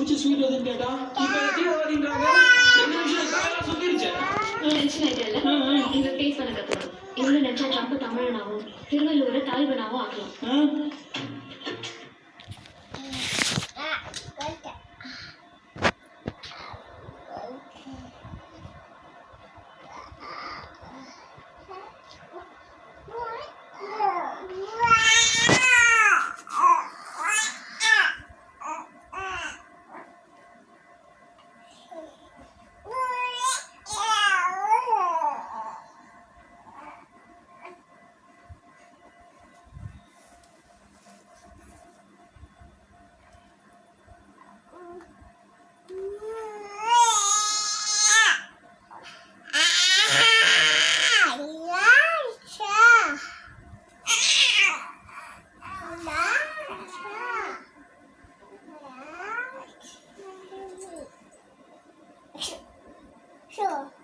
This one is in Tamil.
பிடிச்ச ஸ்வீட் எதுன்னு கேட்டா இப்ப தீவிரவாதின்றாங்க. 2 நிமிஷம் காலெல்லாம் சுத்திருச்சு. டென்ஷன் ஆயிட்டல. இந்த ஃபேஸ் பண்ண கத்துக்கணும். இவங்க நினைச்சா ட்ரம்ப் தமிழனாவும் திருவள்ளுவரை தாய்வனாவும் ஆக்கலாம். Sure.